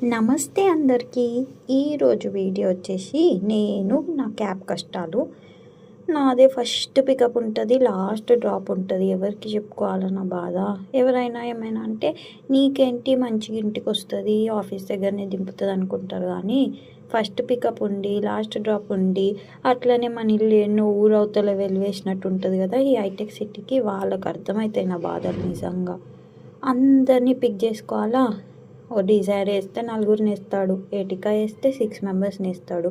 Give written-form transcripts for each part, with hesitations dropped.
నమస్తే అందరికీ. ఈరోజు వీడియో వచ్చేసి నేను నా క్యాబ్ కష్టాలు. నాదే ఫస్ట్ పికప్ ఉంటుంది, లాస్ట్ డ్రాప్ ఉంటుంది. ఎవరికి చెప్పుకోవాలన్న బాధ. ఎవరైనా ఏమైనా అంటే నీకేంటి మంచిగా ఇంటికి వస్తుంది, ఆఫీస్ దగ్గరనే దింపుతుంది అనుకుంటారు. కానీ ఫస్ట్ పికప్ ఉండి లాస్ట్ డ్రాప్ ఉండి అట్లనే మన ఇల్లు ఎన్నో ఊరవతల వెలివేసినట్టు ఉంటుంది కదా ఈ హైటెక్ సిటీకి. వాళ్ళకి అర్థమవుతాయి నా బాధలు నిజంగా. అందరినీ పిక్ చేసుకోవాలా. ఓ డిజైర్ వేస్తే నలుగురిని వేస్తాడు, ఎటికా వేస్తే 6 మెంబర్స్ని వేస్తాడు.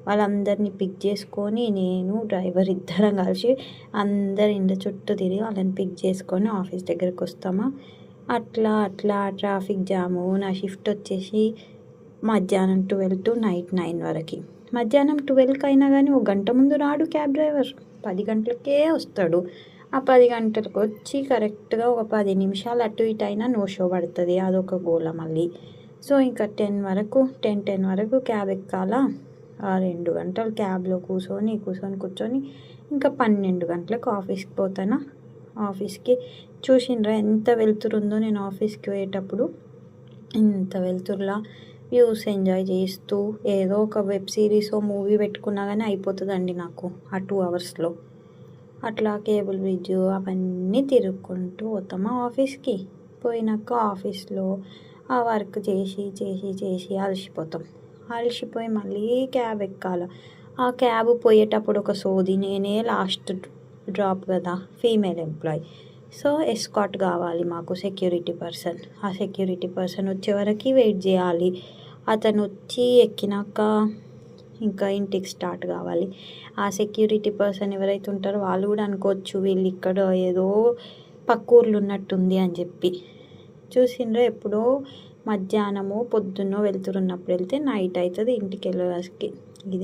వాళ్ళందరినీ పిక్ చేసుకొని నేను డ్రైవర్ ఇద్దరం కలిసి అందరి ఇంటి చుట్టూ తిరిగి వాళ్ళని పిక్ చేసుకొని ఆఫీస్ దగ్గరికి వస్తామా. అట్లా ట్రాఫిక్ జాము. నా షిఫ్ట్ వచ్చేసి మధ్యాహ్నం 12 to నైట్ 9 వరకు. మధ్యాహ్నం 12కి అయినా కానీ ఒక గంట ముందు రాడు క్యాబ్ డ్రైవర్, 10 గంటలకే వస్తాడు. ఆ 10 గంటలకు వచ్చి కరెక్ట్గా ఒక 10 నిమిషాలు అటు ఇటు అయినా నో షో పడుతుంది. అదొక గోల మళ్ళీ. సో ఇంకా 10 వరకు క్యాబ్ ఎక్కాలా. ఆ 2 గంటలు క్యాబ్లో కూర్చొని ఇంకా 12 గంటలకు ఆఫీస్కి పోతానా. ఆఫీస్కి చూసిండ్రా ఎంత వెళ్తురుందో. నేను ఆఫీస్కి పోయేటప్పుడు ఇంత వెళ్తురులా వ్యూస్ ఎంజాయ్ చేస్తూ ఏదో ఒక వెబ్ సిరీస్ మూవీ పెట్టుకున్నా కానీ అయిపోతుందండి నాకు ఆ 2 అవర్స్లో. అట్లా కేబుల్ బ్రిడ్జ్ అవన్నీ తిరుక్కుంటూ పోతామా ఆఫీస్కి. పోయినాక ఆఫీస్లో ఆ వర్క్ చేసి అలసిపోతాం. అలసిపోయి మళ్ళీ క్యాబ్ ఎక్కాలి. ఆ క్యాబ్ పోయేటప్పుడు ఒక సోది. నేనే లాస్ట్ డ్రాప్ కదా, ఫీమేల్ ఎంప్లాయీ. సో ఎస్కాట్ కావాలి మాకు, సెక్యూరిటీ పర్సన్. ఆ సెక్యూరిటీ పర్సన్ వచ్చే వరకు వెయిట్ చేయాలి. అతను వచ్చి ఎక్కినాక ఇంకా ఇంటికి స్టార్ట్ కావాలి. ఆ సెక్యూరిటీ పర్సన్ ఎవరైతే ఉంటారో వాళ్ళు కూడా అనుకోవచ్చు వీళ్ళు ఇక్కడ ఏదో పక్క ఊర్లు ఉన్నట్టుంది అని చెప్పి. చూసిండ్రా ఎప్పుడో మధ్యాహ్నమో పొద్దున్నో వెళ్తున్నప్పుడు వెళ్తే నైట్ అవుతుంది ఇంటికి వెళ్ళేసరికి. ఇది